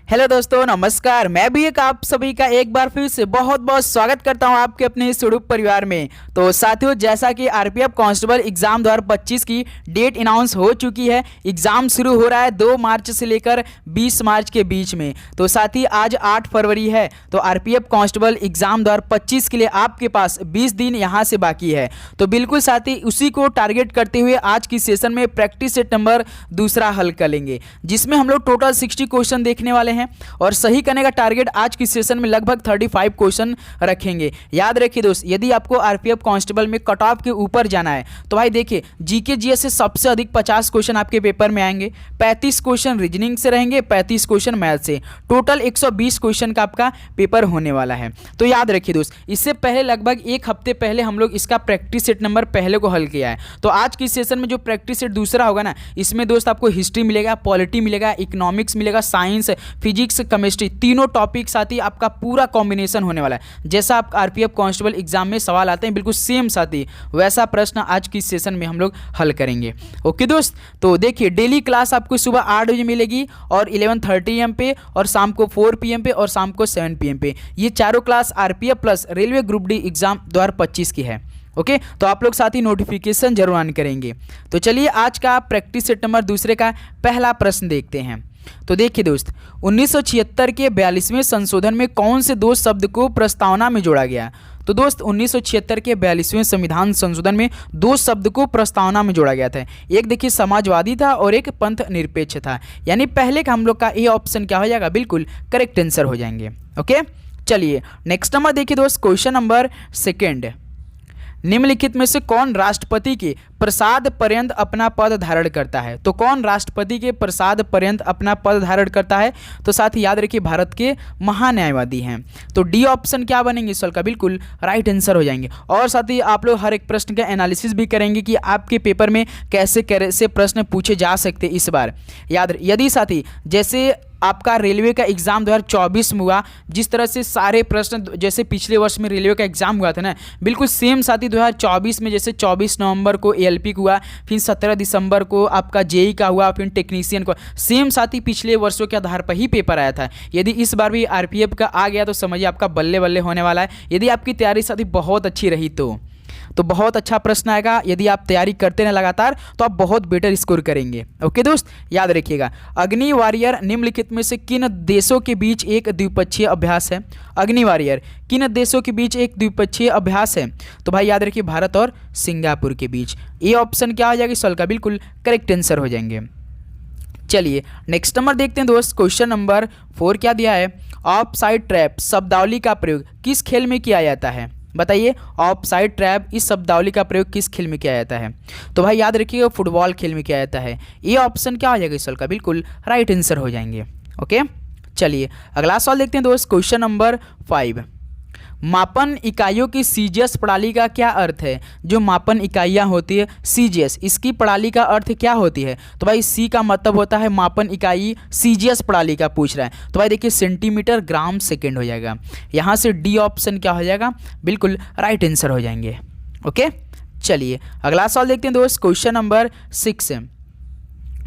Hello दोस्तों, नमस्कार। मैं भी एक आप सभी का एक बार फिर से बहुत बहुत स्वागत करता हूं आपके अपने इस यूट्यूब परिवार में। तो साथियों, जैसा कि आरपीएफ कांस्टेबल एग्जाम 2025 की डेट अनाउंस हो चुकी है। एग्जाम शुरू हो रहा है 2 मार्च से लेकर 20 मार्च के बीच में। तो साथ ही आज 8 फरवरी है। तो आरपीएफ कांस्टेबल एग्जाम 2025 के लिए आपके पास 20 दिन यहाँ से बाकी है। तो बिल्कुल साथी, उसी को टारगेट करते हुए आज की सेशन में प्रैक्टिस सेट नंबर दूसरा हल करेंगे, जिसमें हम लोग टोटल 60 क्वेश्चन देखने वाले हैं और सही करने का टारगेट आज की सेशन में लगभग 35 क्वेश्चन रखेंगे। याद रखिए दोस्त, यदि आपको आरपीएफ कांस्टेबल में कट ऑफ के ऊपर जाना है तो भाई देखिए, जीके जीएस से सबसे अधिक 50 क्वेश्चन आपके पेपर में आएंगे, 35 क्वेश्चन रीजनिंग से रहेंगे, 35 क्वेश्चन मैथ से। टोटल 120 क्वेश्चन का आपका पेपर होने वाला है। तो याद रखिए दोस्त, इससे पहले लगभग एक हफ्ते पहले हम लोग इसका प्रैक्टिस सेट नंबर पहले को हल किया है। तो आज की सेशन में जो प्रैक्टिस सेट दूसरा होगा ना, इसमें दोस्त आपको हिस्ट्री मिलेगा, पॉलिटी मिलेगा, इकोनॉमिक्स मिलेगा, साइंस, फिजिक्स, केमिस्ट्री, तीनों टॉपिक साथ ही आपका पूरा कॉम्बिनेशन होने वाला है। जैसा आप आरपीएफ कांस्टेबल एग्जाम में सवाल आते हैं बिल्कुल सेम साथी, वैसा प्रश्न आज की सेशन में हम लोग हल करेंगे। ओके दोस्त, तो देखिए डेली क्लास आपको सुबह 8 बजे मिलेगी और 11:30 AM पे, और शाम को 4 PM पे, और शाम को 7 PM पे। ये चारों class RPF plus railway group D exam 2025 की है। ओके, तो आप लोग साथ ही नोटिफिकेशन जरूर ऑन करेंगे। तो चलिए आज का प्रैक्टिस सेट नंबर दूसरे का पहला प्रश्न देखते हैं। तो देखिए दोस्त, 1976 के 42वें संशोधन में कौन से दो शब्द को प्रस्तावना में जोड़ा गया? तो दोस्त 1976 के 42वें संविधान संशोधन में दो शब्द को प्रस्तावना में जोड़ा गया था। एक देखिए समाजवादी था और एक पंथ निरपेक्ष था। यानी पहले का हम लोग का ए ऑप्शन क्या हो जाएगा? बिल्कुल करेक्ट आंसर हो जाएंगे। ओके, चलिए नेक्स्ट नंबर देखिए दोस्त, क्वेश्चन नंबर 2। निम्नलिखित में से कौन राष्ट्रपति के प्रसाद पर्यंत अपना पद धारण करता है? तो कौन राष्ट्रपति के प्रसाद पर्यंत अपना पद धारण करता है? तो साथ ही याद रखिए भारत के महान्यायवादी हैं। तो डी ऑप्शन क्या बनेंगे इस सवाल का? बिल्कुल राइट आंसर हो जाएंगे। और साथ ही आप लोग हर एक प्रश्न का एनालिसिस भी करेंगे कि आपके पेपर में कैसे कैसे प्रश्न पूछे जा सकते इस बार। यदि साथी जैसे आपका रेलवे का एग्जाम 2024 में हुआ, जिस तरह से सारे प्रश्न जैसे पिछले वर्ष में रेलवे का एग्जाम हुआ था ना, बिल्कुल सेम साथी 2024 में जैसे 24 नवंबर को एएलपी का हुआ, फिर 17 दिसंबर को आपका जेई का हुआ, फिर टेक्नीशियन को, सेम साथी पिछले वर्षों के आधार पर ही पेपर आया था। यदि इस बार भी आरपीएफ का आ गया तो समझिए आपका बल्ले बल्ले होने वाला है। यदि आपकी तैयारी साथी बहुत अच्छी रही तो बहुत अच्छा प्रश्न आएगा। यदि आप तैयारी करते हैं लगातार तो आप बहुत बेटर स्कोर करेंगे। ओके दोस्त, याद रखिएगा। अग्नि वॉरियर निम्नलिखित में से किन देशों के बीच एक द्विपक्षीय अभ्यास है? अग्नि वॉरियर किन देशों के बीच एक द्विपक्षीय अभ्यास है? तो भाई याद रखिए भारत और सिंगापुर के बीच। ये ऑप्शन क्या हो जाएगा इस सवाल का? बिल्कुल करेक्ट आंसर हो जाएंगे। चलिए नेक्स्ट नंबर देखते हैं दोस्त, क्वेश्चन नंबर 4 क्या दिया है? ऑफ साइड ट्रैप शब्दावली का प्रयोग किस खेल में किया जाता है? बताइए, ऑफ साइड ट्रैप इस शब्दावली का प्रयोग किस खेल में किया जाता है? तो भाई याद रखिएगा फुटबॉल खेल में किया जाता है। ये ऑप्शन क्या हो जाएगा इस सवाल का? बिल्कुल राइट आंसर हो जाएंगे। ओके, चलिए अगला सवाल देखते हैं दोस्त, क्वेश्चन नंबर 5। मापन इकाइयों की सीजीएस प्रणाली का क्या अर्थ है? जो मापन इकाइयाँ होती है सीजीएस, इसकी प्रणाली का अर्थ क्या होती है? तो भाई सी का मतलब होता है मापन इकाई, सीजीएस प्रणाली का पूछ रहा है। तो भाई देखिए सेंटीमीटर, ग्राम, सेकेंड हो जाएगा। यहाँ से डी ऑप्शन क्या हो जाएगा? बिल्कुल राइट आंसर हो जाएंगे। ओके, चलिए अगला सवाल देखते हैं दोस्त, क्वेश्चन नंबर 6।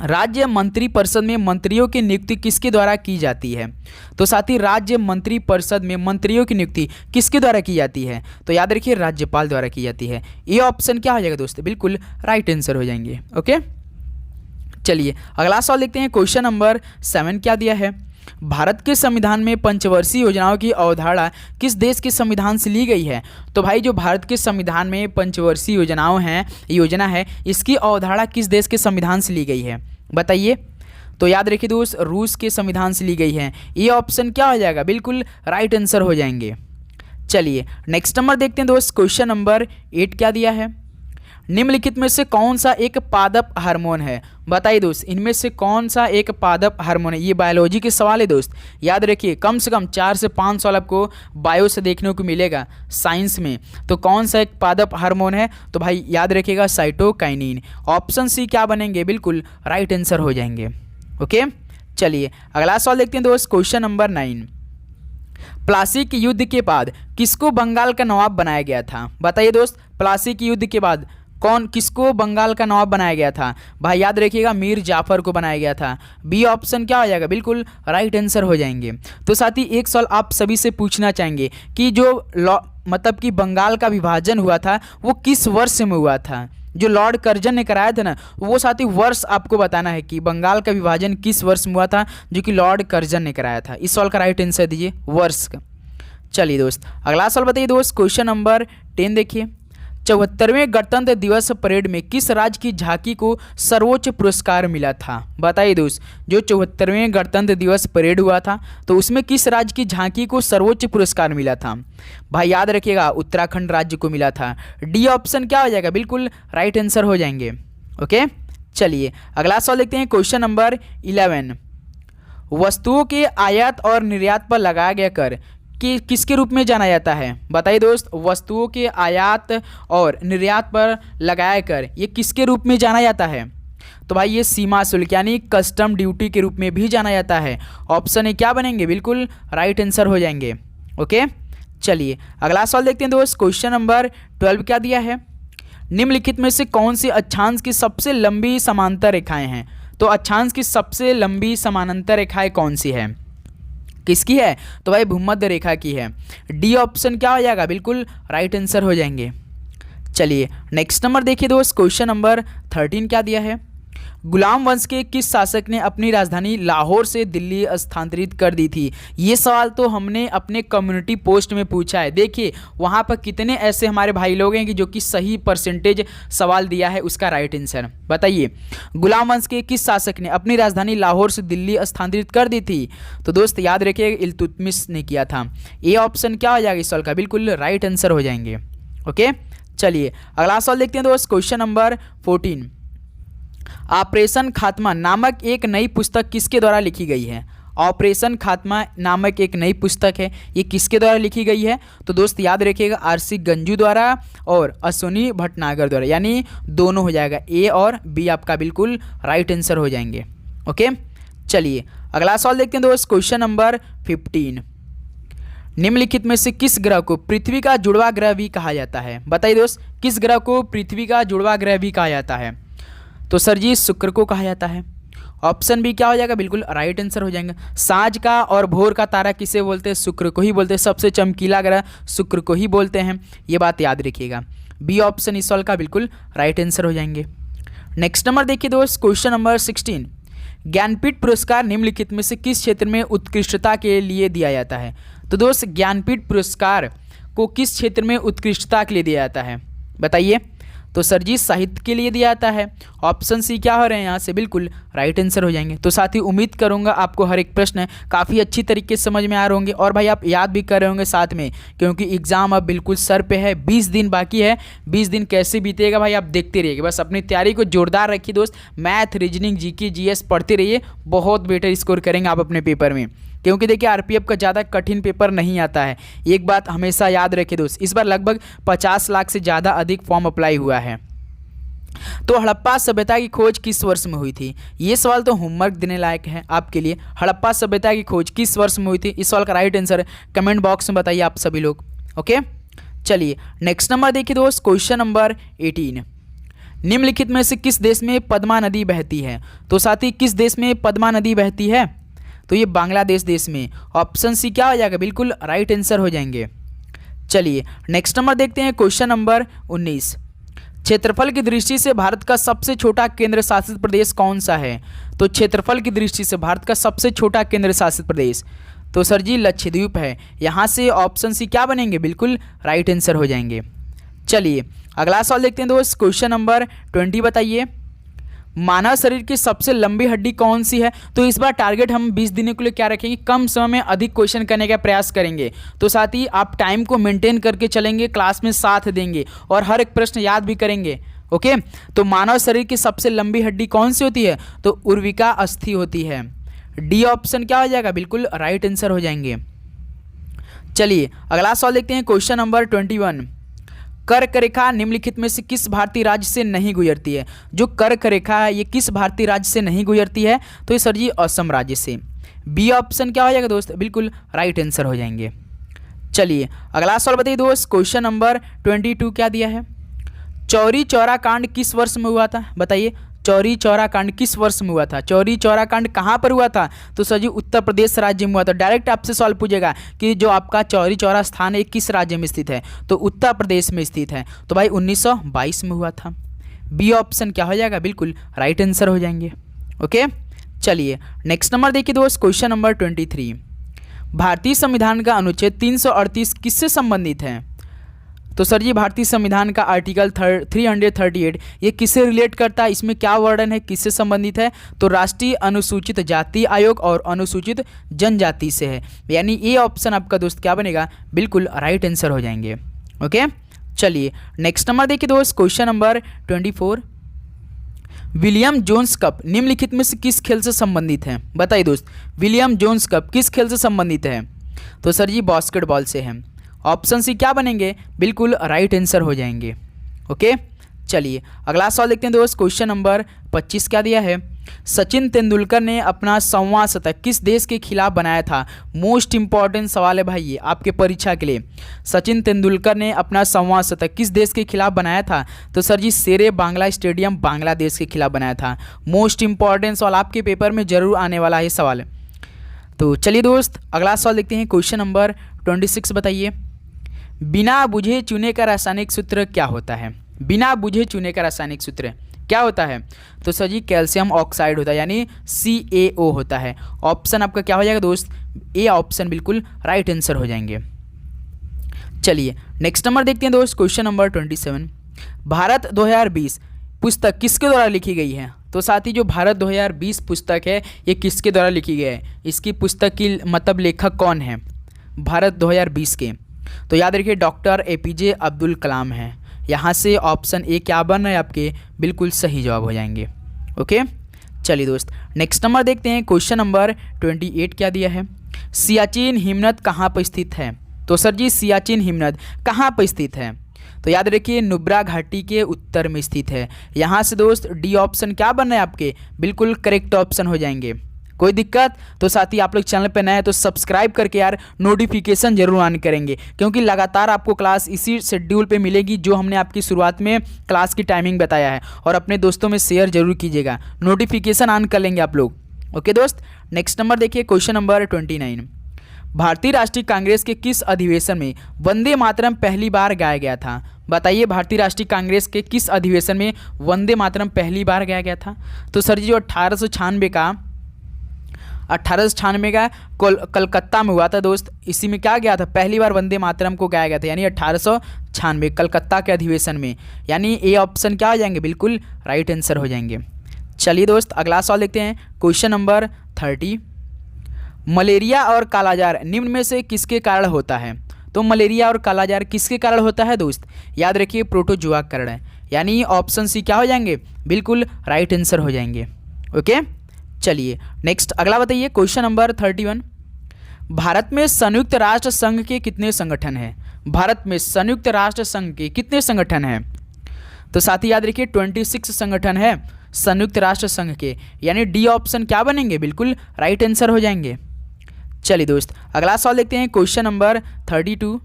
राज्य मंत्री परिषद में मंत्रियों की नियुक्ति किसके द्वारा की जाती है? तो साथ ही राज्य मंत्री परिषद में मंत्रियों की नियुक्ति किसके द्वारा की जाती है? तो याद रखिए राज्यपाल द्वारा की जाती है। ये ऑप्शन क्या हो जाएगा दोस्तों? बिल्कुल राइट आंसर हो जाएंगे। ओके, चलिए अगला सवाल देखते हैं, क्वेश्चन नंबर 7 क्या दिया है? भारत के संविधान में पंचवर्षीय योजनाओं की अवधारणा किस देश के संविधान से ली गई है? तो भाई जो भारत के संविधान में पंचवर्षीय योजना है, इसकी अवधारणा किस देश के संविधान से ली गई है? बताइए। तो याद रखिए दोस्त रूस के संविधान से ली गई है। ये ऑप्शन क्या हो जाएगा? बिल्कुल राइट आंसर हो जाएंगे। चलिए नेक्स्ट नंबर देखते हैं दोस्त, क्वेश्चन नंबर 8 क्या दिया है? निम्नलिखित में से कौन सा एक पादप हार्मोन है? बताइए दोस्त, इनमें से कौन सा एक पादप हार्मोन है? ये बायोलॉजी के सवाल है दोस्त, याद रखिए कम से कम 4 से 5 सवाल आपको बायो से देखने को मिलेगा साइंस में। तो कौन सा एक पादप हार्मोन है? तो भाई याद रखिएगा साइटोकाइनिन। ऑप्शन सी क्या बनेंगे? बिल्कुल राइट आंसर हो जाएंगे। ओके, चलिए अगला सवाल देखते हैं दोस्त, क्वेश्चन नंबर 9। प्लासी के युद्ध के बाद किसको बंगाल का नवाब बनाया गया था? बताइए दोस्त, प्लासी के युद्ध के बाद कौन किसको बंगाल का नवाब बनाया गया था? भाई याद रखिएगा, मीर जाफर को बनाया गया था। बी ऑप्शन क्या हो जाएगा? बिल्कुल राइट आंसर हो जाएंगे। तो साथ ही एक सवाल आप सभी से पूछना चाहेंगे कि जो मतलब कि बंगाल का विभाजन हुआ था वो किस वर्ष में हुआ था? जो लॉर्ड कर्जन ने कराया था ना, वो साथ ही वर्ष आपको बताना है कि बंगाल का विभाजन किस वर्ष में हुआ था, जो कि लॉर्ड कर्जन ने कराया था। इस सवाल का राइट आंसर दीजिए वर्ष का। चलिए दोस्त, अगला सवाल बताइए दोस्त, क्वेश्चन नंबर 10 देखिए। 74वें गणतंत्र दिवस परेड में किस राज्य की झांकी को सर्वोच्च पुरस्कार मिला था? बताइए दोस्त, जो 74वें गणतंत्र दिवस परेड हुआ था तो उसमें किस राज्य की झांकी को सर्वोच्च पुरस्कार मिला था? भाई याद रखिएगा, उत्तराखंड राज्य को मिला था। डी ऑप्शन क्या हो जाएगा? बिल्कुल राइट आंसर हो जाएंगे। ओके, चलिए अगला सवाल देखते हैं, क्वेश्चन नंबर 11। वस्तुओं के आयात और निर्यात पर लगाया गया कर कि किसके रूप में जाना जाता है? बताइए दोस्त, वस्तुओं के आयात और निर्यात पर लगाया कर ये किसके रूप में जाना जाता है? तो भाई ये सीमा शुल्क यानी कस्टम ड्यूटी के रूप में भी जाना जाता है। ऑप्शन ए क्या बनेंगे? बिल्कुल राइट आंसर हो जाएंगे। ओके, चलिए अगला सवाल देखते हैं दोस्त, क्वेश्चन नंबर 12 क्या दिया है? निम्नलिखित में से कौन सी अक्षांश की सबसे लंबी समांतर रेखाएं हैं? तो अक्षांश की सबसे लंबी समानांतर रेखाएं कौन सी है? किसकी है? तो भाई भूमध्य रेखा की है। डी ऑप्शन क्या हो जाएगा? बिल्कुल राइट आंसर हो जाएंगे। चलिए नेक्स्ट नंबर देखिए दोस्त, क्वेश्चन नंबर 13 क्या दिया है? गुलाम वंश के किस शासक ने अपनी राजधानी लाहौर से दिल्ली स्थानांतरित कर दी थी? ये सवाल तो हमने अपने कम्युनिटी पोस्ट में पूछा है। देखिए वहाँ पर कितने ऐसे हमारे भाई लोग हैं कि जो कि सही परसेंटेज सवाल दिया है उसका राइट आंसर। बताइए, गुलाम वंश के किस शासक ने अपनी राजधानी लाहौर से दिल्ली स्थानांतरित कर दी थी? तो दोस्त याद रखिए, इल्तुतमिश ने किया था। ए ऑप्शन क्या हो जाएगा इस सवाल का? बिल्कुल राइट आंसर हो जाएंगे। ओके, चलिए अगला सवाल देखते हैं दोस्त, क्वेश्चन नंबर 14। ऑपरेशन खात्मा नामक एक नई पुस्तक किसके द्वारा लिखी गई है? ऑपरेशन खात्मा नामक एक नई पुस्तक है, ये किसके द्वारा लिखी गई है? तो दोस्त याद रखिएगा, आरसी गंजू द्वारा और अश्विनी भटनागर द्वारा, यानी दोनों हो जाएगा। ए और बी आपका बिल्कुल राइट आंसर हो जाएंगे। ओके, चलिए अगला सवाल देखते हैं दोस्त, क्वेश्चन नंबर 15। निम्नलिखित में से किस ग्रह को पृथ्वी का जुड़वा ग्रह भी कहा जाता है? बताइए दोस्त, किस ग्रह को पृथ्वी का जुड़वा ग्रह भी कहा जाता है? तो सर जी शुक्र को कहा जाता है। ऑप्शन बी क्या हो जाएगा? बिल्कुल राइट आंसर हो जाएगा। सांझ का और भोर का तारा किसे बोलते हैं? शुक्र को ही बोलते हैं। सबसे चमकीला ग्रह शुक्र को ही बोलते हैं, ये बात याद रखिएगा। बी ऑप्शन इस सवाल का बिल्कुल राइट आंसर हो जाएंगे। नेक्स्ट नंबर देखिए दोस्त, क्वेश्चन नंबर 16। ज्ञानपीठ पुरस्कार निम्नलिखित में से किस क्षेत्र में उत्कृष्टता के लिए दिया जाता है? तो दोस्त ज्ञानपीठ पुरस्कार को किस क्षेत्र में उत्कृष्टता के लिए दिया जाता है? बताइए। तो सर जी साहित्य के लिए दिया जाता है। ऑप्शन सी क्या हो रहे हैं यहाँ से? बिल्कुल राइट आंसर हो जाएंगे। तो साथ ही उम्मीद करूँगा आपको हर एक प्रश्न काफ़ी अच्छी तरीके से समझ में आ रहे होंगे और भाई आप याद भी कर रहे होंगे साथ में, क्योंकि एग्ज़ाम अब बिल्कुल सर पे है। 20 दिन बाकी है। 20 दिन कैसे बीतेगा भाई आप देखते रहिए। बस अपनी तैयारी को जोरदार रखिए दोस्त। मैथ, रीजनिंग, जीके, जीएस पढ़ते रहिए, बहुत बेटर स्कोर करेंगे आप अपने पेपर में। क्योंकि देखिए आरपीएफ का ज़्यादा कठिन पेपर नहीं आता है। एक बात हमेशा याद रखिए दोस्त, इस बार लगभग 50 लाख से ज़्यादा अधिक फॉर्म अप्लाई हुआ है। तो हड़प्पा सभ्यता की खोज किस वर्ष में हुई थी? ये सवाल तो होमवर्क देने लायक है आपके लिए। हड़प्पा सभ्यता की खोज किस वर्ष में हुई थी? इस सवाल का राइट आंसर कमेंट बॉक्स में बताइए आप सभी लोग। ओके, चलिए नेक्स्ट नंबर देखिए दोस्त, क्वेश्चन नंबर 18। निम्नलिखित में से किस देश में पद्मा नदी बहती है? तो साथी किस देश में पद्मा नदी बहती है? तो ये बांग्लादेश देश में। ऑप्शन सी क्या हो जाएगा? बिल्कुल राइट आंसर हो जाएंगे। चलिए नेक्स्ट नंबर देखते हैं, क्वेश्चन नंबर 19। क्षेत्रफल की दृष्टि से भारत का सबसे छोटा केंद्र शासित प्रदेश कौन सा है? तो क्षेत्रफल की दृष्टि से भारत का सबसे छोटा केंद्र शासित प्रदेश तो सर जी लक्षद्वीप है। यहाँ से ऑप्शन सी क्या बनेंगे? बिल्कुल राइट आंसर हो जाएंगे। चलिए अगला सवाल देखते हैं दोस्त, क्वेश्चन नंबर 20 बताइए। मानव शरीर की सबसे लंबी हड्डी कौन सी है? तो इस बार टारगेट हम 20 दिनों के लिए क्या रखेंगे? कम समय में अधिक क्वेश्चन करने का प्रयास करेंगे। तो साथ ही आप टाइम को मेंटेन करके चलेंगे, क्लास में साथ देंगे और हर एक प्रश्न याद भी करेंगे। ओके, तो मानव शरीर की सबसे लंबी हड्डी कौन सी होती है? तो उर्विका अस्थि होती है। डी ऑप्शन क्या हो जाएगा? बिल्कुल राइट आंसर हो जाएंगे। चलिए अगला सवाल देखते हैं, क्वेश्चन नंबर 21। कर्क रेखा निम्नलिखित में से किस भारतीय राज्य से नहीं गुजरती है? जो कर्क रेखा है ये किस भारतीय राज्य से नहीं गुजरती है? तो ये सर जी असम राज्य से। बी ऑप्शन क्या हो जाएगा दोस्त? बिल्कुल राइट आंसर हो जाएंगे। चलिए अगला सवाल बताइए दोस्त, क्वेश्चन नंबर 22 क्या दिया है? चौरी चौरा कांड किस वर्ष में हुआ था? बताइए, चौरी चौरा कांड किस वर्ष में हुआ था? चौरी चौरा कांड कहाँ पर हुआ था? तो सर जी उत्तर प्रदेश राज्य में हुआ था। डायरेक्ट आपसे सवाल पूछेगा कि जो आपका चौरी चौरा स्थान है किस राज्य में स्थित है, तो उत्तर प्रदेश में स्थित है। तो भाई 1922 में हुआ था। बी ऑप्शन क्या हो जाएगा? बिल्कुल राइट आंसर हो जाएंगे। ओके, चलिए नेक्स्ट नंबर देखिए दोस्त, क्वेश्चन नंबर 23। भारतीय संविधान का अनुच्छेद 338 किससे संबंधित है? तो सर जी भारतीय संविधान का आर्टिकल 338 ये किससे रिलेट करता है? इसमें क्या वर्णन है, किससे संबंधित है? तो राष्ट्रीय अनुसूचित जाति आयोग और अनुसूचित जनजाति से है। यानी ये ऑप्शन आपका दोस्त क्या बनेगा? बिल्कुल राइट आंसर हो जाएंगे। ओके, चलिए नेक्स्ट नंबर देखिए दोस्त, क्वेश्चन नंबर 24। विलियम जोन्स कप निम्नलिखित में से किस खेल से संबंधित है? बताइए दोस्त, विलियम जोन्स कप किस खेल से संबंधित है? तो सर जी बास्केटबॉल से है। ऑप्शन सी क्या बनेंगे? बिल्कुल राइट आंसर हो जाएंगे। ओके, चलिए अगला सवाल देखते हैं दोस्त, क्वेश्चन नंबर 25 क्या दिया है? सचिन तेंदुलकर ने अपना 100वां शतक किस देश के खिलाफ बनाया था? मोस्ट इंपॉर्टेंट सवाल है भाई ये आपके परीक्षा के लिए। सचिन तेंदुलकर ने अपना 100वां शतक किस देश के खिलाफ बनाया था? तो सर जी शेरे बांग्ला स्टेडियम बांग्लादेश के खिलाफ बनाया था। मोस्ट इंपॉर्टेंट सवाल आपके पेपर में जरूर आने वाला है सवाल। तो चलिए दोस्त अगला सवाल देखते हैं, क्वेश्चन नंबर 26 बताइए। बिना बुझे चूने का रासायनिक सूत्र क्या होता है? बिना बुझे चूने का रासायनिक सूत्र क्या होता है? तो सर जी कैल्शियम ऑक्साइड होता है, यानी CaO होता है। ऑप्शन आपका क्या हो जाएगा दोस्त? ए ऑप्शन बिल्कुल राइट आंसर हो जाएंगे। चलिए नेक्स्ट नंबर देखते हैं दोस्त, क्वेश्चन नंबर 27। भारत 2020 पुस्तक किसके द्वारा लिखी गई है? तो साथ ही जो भारत 2020 पुस्तक है ये किसके द्वारा लिखी गई है? इसकी पुस्तक की मतलब लेखक कौन है भारत 2020 के? तो याद रखिए डॉक्टर APJ अब्दुल कलाम हैं। यहाँ से ऑप्शन ए क्या बन रहा है आपके? बिल्कुल सही जवाब हो जाएंगे। ओके, चलिए दोस्त नेक्स्ट नंबर देखते हैं, क्वेश्चन नंबर 28 क्या दिया है? सियाचिन हिमनद कहाँ पर स्थित है? तो सर जी सियाचिन हिमनद कहाँ पर स्थित है? तो याद रखिए नुब्रा घाटी के उत्तर में स्थित है। यहाँ से दोस्त डी ऑप्शन क्या बन रहा है आपके? बिल्कुल करेक्ट ऑप्शन हो जाएंगे। कोई दिक्कत? तो साथ ही आप लोग चैनल पे नए हैं तो सब्सक्राइब करके यार नोटिफिकेशन जरूर ऑन करेंगे, क्योंकि लगातार आपको क्लास इसी शेड्यूल पे मिलेगी जो हमने आपकी शुरुआत में क्लास की टाइमिंग बताया है। और अपने दोस्तों में शेयर जरूर कीजिएगा, नोटिफिकेशन ऑन कर लेंगे आप लोग। ओके दोस्त नेक्स्ट नंबर देखिए, क्वेश्चन नंबर 29। भारतीय राष्ट्रीय कांग्रेस के किस अधिवेशन में वंदे मातरम पहली बार गाया गया था? बताइए भारतीय राष्ट्रीय कांग्रेस के किस अधिवेशन में वंदे मातरम पहली बार गाया गया था? तो सर जी जो 1896 का कलकत्ता में हुआ था दोस्त। इसी में क्या गया था? पहली बार वंदे मातरम को गाया गया था, यानी 1896 कलकत्ता के अधिवेशन में। यानी ए ऑप्शन क्या हो जाएंगे? बिल्कुल राइट आंसर हो जाएंगे। चलिए दोस्त अगला सवाल देखते हैं, क्वेश्चन नंबर 30। मलेरिया और कालाजार निम्न में से किसके कारण होता है? तो मलेरिया और कालाजार किसके कारण होता है दोस्त? याद रखिए प्रोटोजुआ कारण है, यानी ऑप्शन सी क्या हो जाएंगे? बिल्कुल राइट आंसर हो जाएंगे। ओके, चलिए नेक्स्ट अगला बताइए, क्वेश्चन नंबर 31। भारत में संयुक्त राष्ट्र संघ के कितने संगठन हैं? भारत में संयुक्त राष्ट्र संघ के कितने संगठन हैं? तो साथ ही याद रखिए 26 संगठन है संयुक्त राष्ट्र संघ के, यानी डी ऑप्शन क्या बनेंगे? बिल्कुल राइट आंसर हो जाएंगे। चलिए दोस्त अगला सवाल देखते हैं, क्वेश्चन नंबर 32।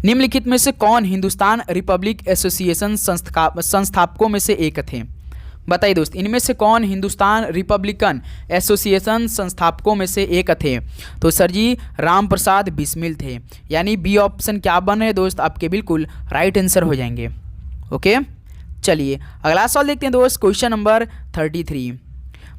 निम्नलिखित में से कौन हिंदुस्तान रिपब्लिक एसोसिएशन संस्थापकों में से एक थे? बताइए दोस्त इनमें से कौन हिंदुस्तान रिपब्लिकन एसोसिएशन संस्थापकों में से एक थे? तो सर जी राम प्रसाद बिस्मिल थे, यानी बी ऑप्शन क्या बन रहे दोस्त आपके? बिल्कुल राइट आंसर हो जाएंगे। ओके, चलिए अगला सवाल देखते हैं दोस्त, क्वेश्चन नंबर 33।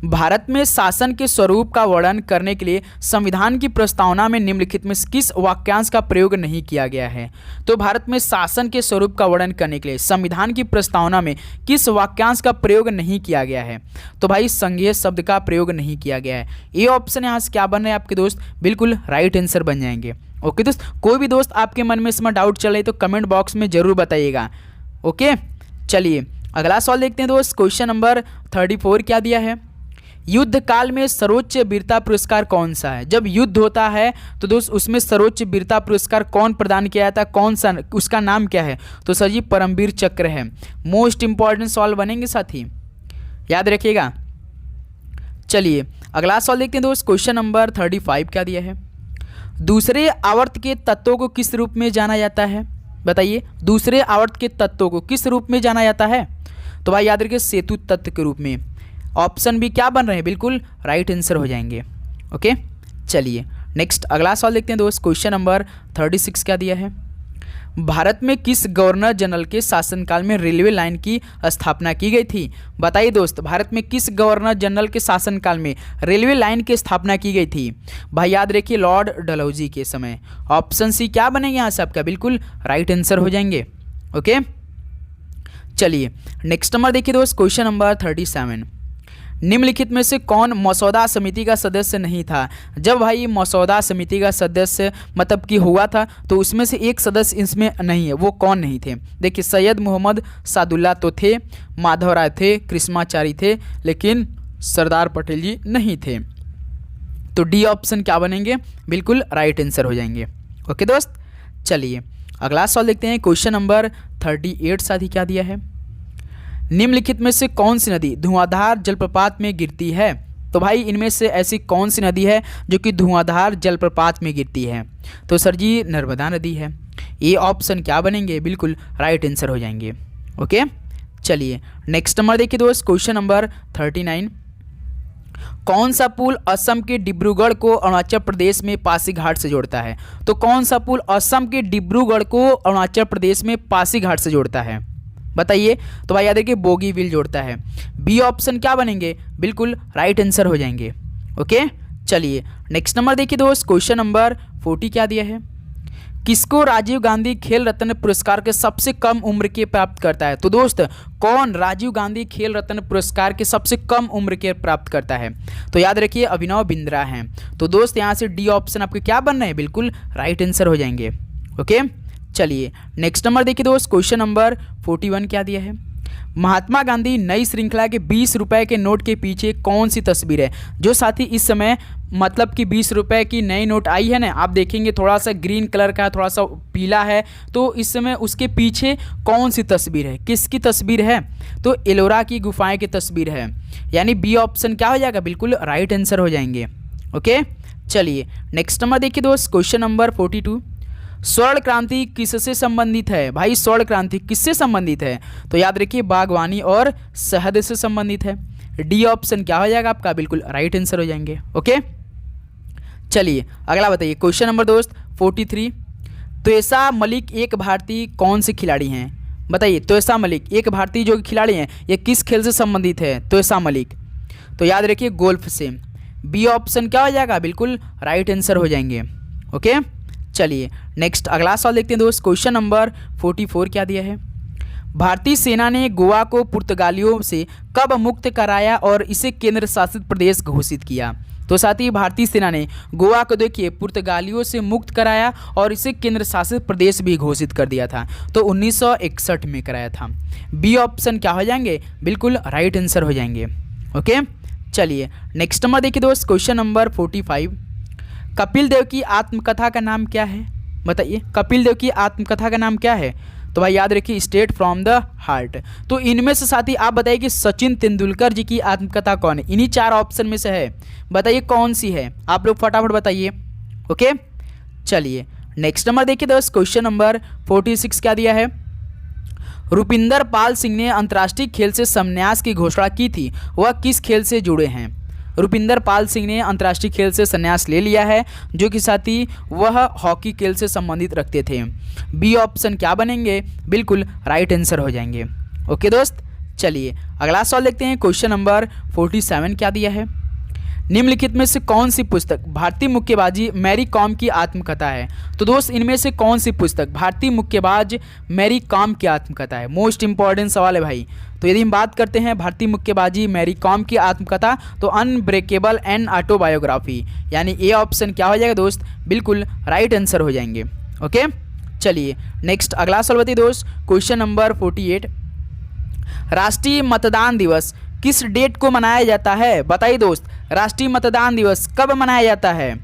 भारत में शासन के स्वरूप का वर्णन करने के लिए संविधान की प्रस्तावना में निम्नलिखित में किस वाक्यांश का प्रयोग नहीं किया गया है? तो भारत में शासन के स्वरूप का वर्णन करने के लिए संविधान की प्रस्तावना में किस वाक्यांश का प्रयोग नहीं किया गया है? तो भाई संघीय शब्द का प्रयोग नहीं किया गया है। ये ऑप्शन यहाँ से क्या बन रहे हैं आपके दोस्त? बिल्कुल राइट आंसर बन जाएंगे। ओके दोस्त, कोई भी दोस्त आपके मन में इसमें डाउट चल रही तो कमेंट बॉक्स में जरूर बताइएगा। ओके, चलिए अगला सवाल देखते हैं दोस्त, क्वेश्चन नंबर 34 क्या दिया है? युद्ध काल में सर्वोच्च वीरता पुरस्कार कौन सा है? जब युद्ध होता है तो दोस्त उसमें सर्वोच्च वीरता पुरस्कार कौन प्रदान किया जाता है? कौन सा, उसका नाम क्या है? तो सर जी परमवीर चक्र है। मोस्ट इंपॉर्टेंट सवाल बनेंगे साथी, याद रखिएगा। चलिए अगला सवाल देखते हैं दोस्त, क्वेश्चन नंबर 35 क्या दिया है? दूसरे आवर्त के तत्वों को किस रूप में जाना जाता है? बताइए दूसरे आवर्त के तत्वों को किस रूप में जाना जाता है? तो भाई याद रखिए सेतु तत्व के रूप में। ऑप्शन भी क्या बन रहे हैं? बिल्कुल राइट आंसर हो जाएंगे। ओके, चलिए नेक्स्ट अगला सवाल देखते हैं दोस्त। क्वेश्चन नंबर 36 क्या दिया है? भारत में किस गवर्नर जनरल के शासनकाल में रेलवे लाइन की स्थापना की गई थी? बताइए दोस्त, भारत में किस गवर्नर जनरल के शासनकाल में रेलवे लाइन की स्थापना की गई थी? भाई याद रखिए लॉर्ड डलहौजी के समय। ऑप्शन सी क्या बनेगा यहाँ से आपका? बिल्कुल राइट आंसर हो जाएंगे। ओके, चलिए नेक्स्ट नंबर देखिए दोस्त। क्वेश्चन नंबर 37, निम्नलिखित में से कौन मसौदा समिति का सदस्य नहीं था? जब भाई मसौदा समिति का सदस्य मतलब कि हुआ था तो उसमें से एक सदस्य इसमें नहीं है, वो कौन नहीं थे? देखिए सैयद मोहम्मद सादुल्ला तो थे, माधव राय थे, कृष्णाचारी थे, लेकिन सरदार पटेल जी नहीं थे। तो डी ऑप्शन क्या बनेंगे? बिल्कुल राइट आंसर हो जाएंगे। ओके दोस्त, चलिए अगला सवाल देखते हैं। क्वेश्चन नंबर 38 साथी क्या दिया है? निम्नलिखित में से कौन सी नदी धुआंधार जलप्रपात में गिरती है? तो भाई इनमें से ऐसी कौन सी नदी है जो कि धुआंधार जलप्रपात में गिरती है? तो सर जी नर्मदा नदी है। ये ऑप्शन क्या बनेंगे? बिल्कुल राइट आंसर हो जाएंगे। ओके, चलिए नेक्स्ट नंबर देखिए दोस्त। क्वेश्चन नंबर 39, कौन सा पुल असम के डिब्रूगढ़ को अरुणाचल प्रदेश में पासीघाट से जोड़ता है? तो कौन सा पुल असम के डिब्रूगढ़ को अरुणाचल प्रदेश में पासीघाट से जोड़ता है? बताइए। तो भाई याद रखिए बोगीबील जोड़ता है। बी ऑप्शन क्या बनेंगे? बिल्कुल राइट आंसर हो जाएंगे। ओके, चलिए नेक्स्ट नंबर देखिए दोस्त। क्वेश्चन नंबर 40 क्या दिया है? किसको राजीव गांधी खेल रत्न पुरस्कार के सबसे कम उम्र के प्राप्त करता है? तो दोस्त कौन राजीव गांधी खेल रत्न पुरस्कार के सबसे कम उम्र के प्राप्त करता है? तो याद रखिए अभिनव बिंद्रा हैं। तो दोस्त यहाँ से डी ऑप्शन आपके क्या बन रहे हैं? बिल्कुल राइट आंसर हो जाएंगे। ओके, चलिए नेक्स्ट नंबर देखिए दोस्त। क्वेश्चन नंबर 41 क्या दिया है? महात्मा गांधी नई श्रृंखला के 20 रुपए के नोट के पीछे कौन सी तस्वीर है? जो साथी इस समय मतलब कि 20 रुपए की नई नोट आई है ना, आप देखेंगे थोड़ा सा ग्रीन कलर का, थोड़ा सा पीला है, तो इस समय उसके पीछे कौन सी तस्वीर है? किसकी तस्वीर है? तो एलोरा की गुफाएं की तस्वीर है, यानी बी ऑप्शन क्या हो जाएगा? बिल्कुल राइट आंसर हो जाएंगे। ओके, चलिए नेक्स्ट नंबर देखिए दोस्त। क्वेश्चन नंबर 42, स्वर्ण क्रांति किससे संबंधित है? भाई स्वर्ण क्रांति किससे संबंधित है? तो याद रखिए बागवानी और शहद से संबंधित है। डी ऑप्शन क्या हो जाएगा आपका? बिल्कुल राइट आंसर हो जाएंगे। ओके, चलिए अगला बताइए। क्वेश्चन नंबर दोस्त 43, त्वेसा मलिक एक भारतीय कौन से खिलाड़ी हैं? बताइए त्वेसा मलिक एक भारतीय जो खिलाड़ी हैं ये किस खेल से संबंधित है? त्वेसा मलिक तो याद रखिए गोल्फ से। बी ऑप्शन क्या हो जाएगा? बिल्कुल राइट आंसर हो जाएंगे। ओके, चलिए नेक्स्ट अगला सवाल देखते हैं दोस्त। क्वेश्चन नंबर 44 क्या दिया है? भारतीय सेना ने गोवा को पुर्तगालियों से कब मुक्त कराया और इसे केंद्र शासित प्रदेश घोषित किया? तो साथ ही भारतीय सेना ने गोवा को देखिए पुर्तगालियों से मुक्त कराया और इसे केंद्र शासित प्रदेश भी घोषित कर दिया था। तो 1961 में कराया था। बी ऑप्शन क्या हो जाएंगे? बिल्कुल राइट आंसर हो जाएंगे। ओके, चलिए नेक्स्ट नंबर देखिए दोस्त। क्वेश्चन नंबर 45, कपिल देव की आत्मकथा का नाम क्या है? बताइए कपिल देव की आत्मकथा का नाम क्या है? तो भाई याद रखिए स्ट्रेट फ्रॉम द हार्ट। तो इनमें से साथी आप बताइए कि सचिन तेंदुलकर जी की आत्मकथा कौन है? इन्हीं 4 ऑप्शन में से है, बताइए कौन सी है? आप लोग फटाफट बताइए। ओके, चलिए नेक्स्ट नंबर देखिए दोस्त। क्वेश्चन नंबर 46 क्या दिया है? रुपिंदर पाल सिंह ने अंतर्राष्ट्रीय खेल से संन्यास की घोषणा की थी, वह किस खेल से जुड़े हैं? रुपिंदर पाल सिंह ने अंतर्राष्ट्रीय खेल से संन्यास ले लिया है, जो कि साथी वह हॉकी खेल से संबंधित रखते थे। बी ऑप्शन क्या बनेंगे? बिल्कुल राइट आंसर हो जाएंगे। ओके दोस्त, चलिए अगला सवाल देखते हैं। क्वेश्चन नंबर 47 क्या दिया है? निम्नलिखित में से कौन सी पुस्तक भारतीय मुक्केबाजी मैरी कॉम की आत्मकथा है? तो दोस्त इनमें से कौन सी पुस्तक भारतीय मुक्केबाज मैरी कॉम की आत्मकथा है? मोस्ट इंपॉर्टेंट सवाल है भाई। तो यदि हम बात करते हैं भारतीय मुक्केबाजी मैरी कॉम की आत्मकथा, तो अनब्रेकेबल एंड ऑटोबायोग्राफी, यानी ए ऑप्शन क्या हो जाएगा दोस्त? बिल्कुल राइट आंसर हो जाएंगे। ओके, चलिए नेक्स्ट अगला सवाल बताइए दोस्त। क्वेश्चन नंबर 48, राष्ट्रीय मतदान दिवस किस डेट को मनाया जाता है? बताइए दोस्त राष्ट्रीय मतदान दिवस कब मनाया जाता है?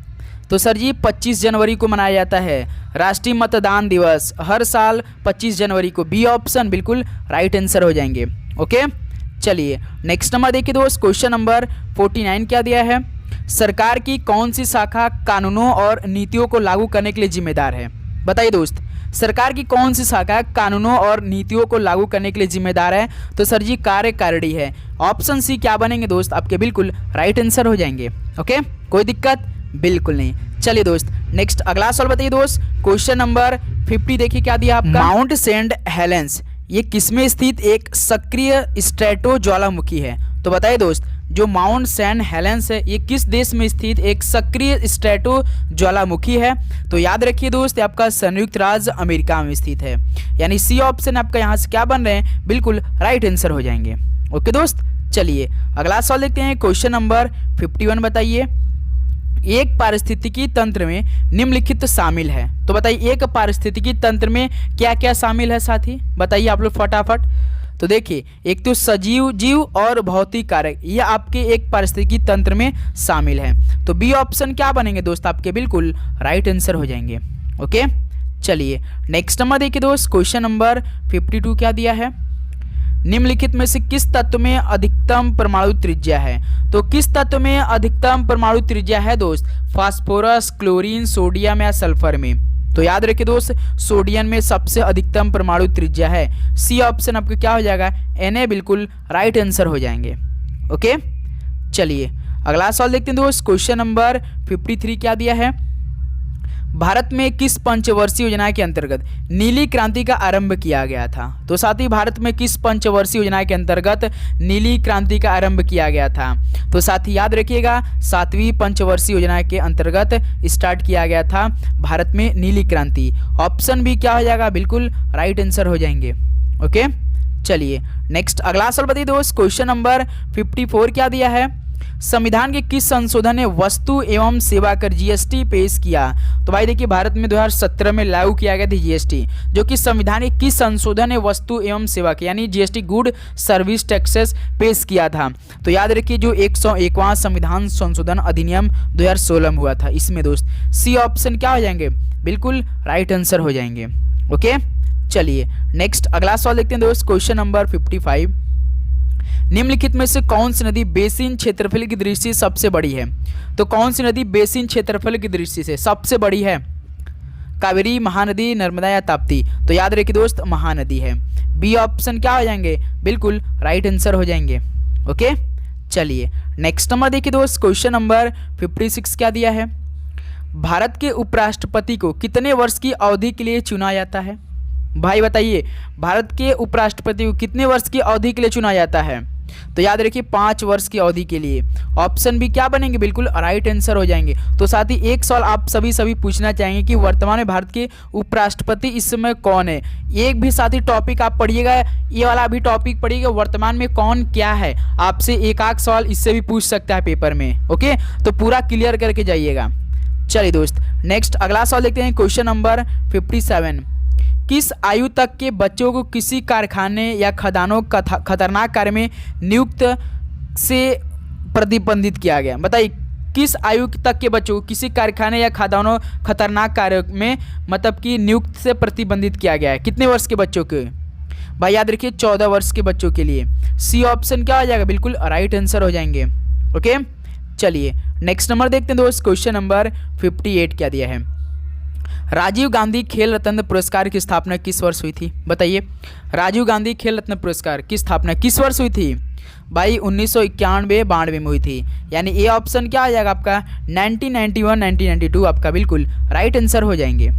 तो सर जी 25 जनवरी को मनाया जाता है। राष्ट्रीय मतदान दिवस हर साल 25 जनवरी को। बी ऑप्शन बिल्कुल राइट आंसर हो जाएंगे। ओके, चलिए नेक्स्ट नंबर देखिए दोस्त। क्वेश्चन नंबर 49 क्या दिया है? सरकार की कौन सी शाखा कानूनों और नीतियों को लागू करने के लिए जिम्मेदार है? बताइए दोस्त, सरकार की कौन सी शाखा कानूनों और नीतियों को लागू करने के लिए जिम्मेदार है? तो सर जी कार्यकारिणी है। ऑप्शन सी क्या बनेंगे दोस्त आपके? बिल्कुल राइट आंसर हो जाएंगे। ओके, कोई दिक्कत बिल्कुल नहीं। चलिए दोस्त नेक्स्ट अगला सवाल बताइए दोस्त, क्वेश्चन नंबर 50 देखिए क्या दिया आपका। माउंट सेंट हेलेंस ये किसमें स्थित एक सक्रिय स्ट्रेटो ज्वालामुखी है? तो बताइए दोस्त, जो माउंट सेंट हेलेंस है ये किस देश में स्थित एक सक्रिय स्ट्रेटो ज्वालामुखी है? तो याद रखिए दोस्त, आपका संयुक्त राज्य अमेरिका में स्थित है, यानी सी ऑप्शन आपका यहाँ से क्या बन रहे हैं? बिल्कुल राइट आंसर हो जाएंगे। ओके दोस्त, चलिए अगला सवाल देखते हैं, क्वेश्चन नंबर 51 बताइए, एक पारिस्थितिकी तंत्र में निम्नलिखित शामिल है। तो बताइए एक पारिस्थितिकी तंत्र में क्या क्या शामिल है साथी? बताइए आप लोग फटाफट। तो देखिए, एक तो सजीव जीव और भौतिक कारक, ये आपके एक पारिस्थितिकी तंत्र में शामिल है। तो बी ऑप्शन क्या बनेंगे दोस्त आपके? बिल्कुल राइट आंसर हो जाएंगे। ओके, चलिए नेक्स्ट नंबर देखिए दोस्त, क्वेश्चन नंबर 52 क्या दिया है, निम्नलिखित में से किस तत्व में अधिकतम परमाणु त्रिज्या है? तो किस तत्व में अधिकतम परमाणु त्रिज्या है दोस्त? फास्फोरस, क्लोरीन, सोडियम या सल्फर में? तो याद रखिए दोस्त, सोडियम में सबसे अधिकतम परमाणु त्रिज्या है। सी ऑप्शन आपका क्या हो जाएगा? Na बिल्कुल राइट आंसर हो जाएंगे। ओके, चलिए अगला सवाल देखते हैं दोस्त, क्वेश्चन नंबर 53 क्या दिया है, भारत में किस पंचवर्षीय योजना के अंतर्गत नीली क्रांति का आरंभ किया गया था? तो साथ ही भारत में किस पंचवर्षीय योजना के अंतर्गत नीली क्रांति का आरंभ किया गया था? तो साथ ही याद रखिएगा 7वीं पंचवर्षीय योजना के अंतर्गत स्टार्ट किया गया था भारत में नीली क्रांति। ऑप्शन भी क्या हो जाएगा? बिल्कुल राइट आंसर हो जाएंगे। ओके, चलिए नेक्स्ट अगला सवाल बताइए दोस्त, क्वेश्चन नंबर 54 क्या दिया है, संविधान के किस संशोधन ने वस्तु एवं सेवा कर जीएसटी पेश किया? तो भाई देखिए, भारत में 2017 में लागू किया गया था जीएसटी, जो कि संविधान के किस संशोधन ने वस्तु एवं सेवा के यानी जीएसटी गुड सर्विस टैक्सेस पेश किया था? तो याद रखिए, जो 101वां संविधान संशोधन अधिनियम 2016 में हुआ था, इसमें दोस्त सी ऑप्शन क्या हो जाएंगे? बिल्कुल राइट आंसर हो जाएंगे। ओके, चलिए नेक्स्ट अगला सवाल देखते हैं दोस्त, क्वेश्चन नंबर 55, निम्नलिखित में से कौन सी नदी बेसिन क्षेत्रफल की दृष्टि से सबसे बड़ी है? तो कौन सी नदी बेसिन क्षेत्रफल की दृष्टि से सबसे बड़ी है? कावेरी, महानदी, नर्मदा या ताप्ती? तो याद रखिए दोस्त, महानदी है। बी ऑप्शन क्या हो जाएंगे? बिल्कुल राइट आंसर हो जाएंगे। ओके, चलिए नेक्स्ट नंबर देखिए दोस्त, क्वेश्चन नंबर 56 क्या दिया है, भारत के उपराष्ट्रपति को कितने वर्ष की अवधि के लिए चुना जाता है? भाई बताइए, भारत के उपराष्ट्रपति को कितने वर्ष की अवधि के लिए चुना जाता है? तो याद रखिए 5 वर्ष की अवधि के लिए। ऑप्शन भी क्या बनेंगे? बिल्कुल राइट आंसर हो जाएंगे। तो साथ ही एक सवाल आप सभी पूछना चाहेंगे कि वर्तमान में भारत के उपराष्ट्रपति इस समय कौन है? एक भी साथी टॉपिक आप पढ़िएगा, ये वाला भी टॉपिक पढ़िएगा, वर्तमान में कौन क्या है, आपसे एक आध सवाल इससे भी पूछ सकता है पेपर में। ओके, तो पूरा क्लियर करके जाइएगा। चलिए दोस्त नेक्स्ट अगला सवाल देखते हैं, क्वेश्चन नंबर 57, किस आयु तक के बच्चों को किसी कारखाने या खदानों खतरनाक कार्य में नियुक्त से प्रतिबंधित किया गया? बताइए, किस आयु तक के बच्चों को किसी कारखाने या खदानों खतरनाक कार्य में मतलब कि नियुक्त से प्रतिबंधित किया गया है? कितने वर्ष के बच्चों के? भाई याद रखिए 14 वर्ष के बच्चों के लिए। सी ऑप्शन क्या हो जाएगा? बिल्कुल राइट आंसर हो जाएंगे। ओके, चलिए नेक्स्ट नंबर देखते हैं दोस्त, क्वेश्चन नंबर 58 क्या दिया है, राजीव गांधी खेल रत्न पुरस्कार की स्थापना किस वर्ष हुई थी? बताइए, राजीव गांधी खेल रत्न पुरस्कार की स्थापना किस वर्ष हुई थी? भाई 1991-92 में हुई थी, यानी ए ऑप्शन क्या आ जाएगा आपका? 1991-1992 आपका बिल्कुल राइट आंसर हो जाएंगे।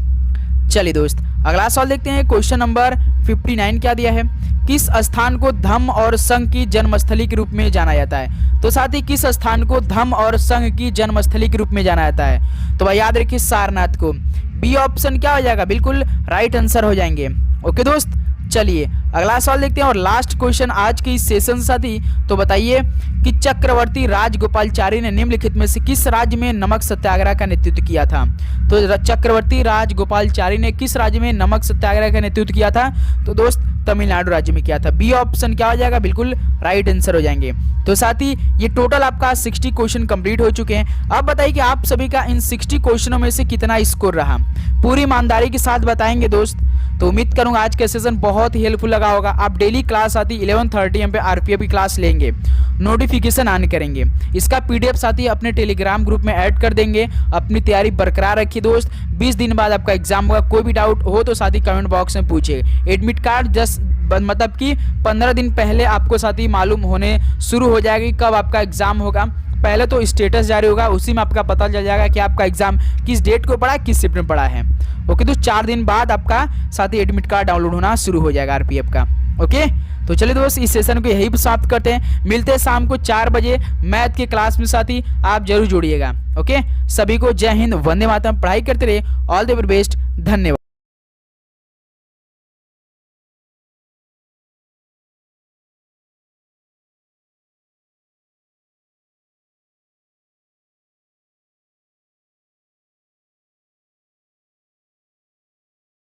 चलिए दोस्त अगला सवाल देखते हैं, क्वेश्चन नंबर 59 क्या दिया है, किस स्थान को धम्म और संघ की जन्मस्थली के रूप में जाना जाता है? तो साथ ही किस स्थान को धम्म और संघ की जन्मस्थली के रूप में जाना जाता है? तो भाई याद रखिए सारनाथ को। बी ऑप्शन क्या हो जाएगा? बिल्कुल राइट आंसर हो जाएंगे। ओके दोस्त, चलिए अगला सवाल देखते हैं और लास्ट क्वेश्चन आज के इस सेशन साथी। तो बताइए कि चक्रवर्ती राजगोपालचारी ने निम्नलिखित में से किस राज्य में नमक सत्याग्रह का नेतृत्व किया था? तो चक्रवर्ती राजगोपालचारी ने किस राज्य में नमक सत्याग्रह का नेतृत्व किया था? तो दोस्त तमिलनाडु राज्य में किया था। बी ऑप्शन क्या हो जाएगा? बिल्कुल राइट आंसर हो जाएंगे। तो साथी ये टोटल आपका 60 क्वेश्चन कंप्लीट हो चुके हैं। अब बताइए कि आप सभी का इन 60 क्वेश्चनों में से कितना स्कोर रहा? पूरी ईमानदारी के साथ बताएंगे दोस्त। तो उम्मीद करूंगा आज का सेशन बहुत ही हेल्पफुल लगा होगा। आप डेली क्लास साथी 11:30 AM पे आरपीएफ की क्लास लेंगे, नोटिफिकेशन ऑन करेंगे, इसका पीडीएफ साथी अपने टेलीग्राम ग्रुप में ऐड कर देंगे। अपनी तैयारी बरकरार रखिए दोस्त। 20 दिन बाद आपका एग्जाम होगा। कोई भी डाउट हो तो साथी कमेंट बॉक्स में पूछिए। एडमिट कार्ड जस्ट मतलब कि 15 दिन पहले आपको साथी मालूम होने शुरू हो जाएगी कब आपका एग्जाम होगा। पहले तो स्टेटस जारी होगा, उसी में आपका पता चल जाएगा कि आपका एग्जाम किस डेट को पड़ा, किस शिफ्ट में पड़ा है। ओके, तो 4 दिन बाद आपका साथी एडमिट कार्ड डाउनलोड होना शुरू हो जाएगा आरपीएफ का। ओके, तो चलिए दोस्त इस सेशन को यही समाप्त करते हैं। मिलते हैं शाम को 4 बजे मैथ के क्लास में साथी, आप जरूर जुड़िएगा। ओके, सभी को जय हिंद, वंदे मातरम। पढ़ाई करते रहे। ऑल द बेस्ट, धन्यवाद।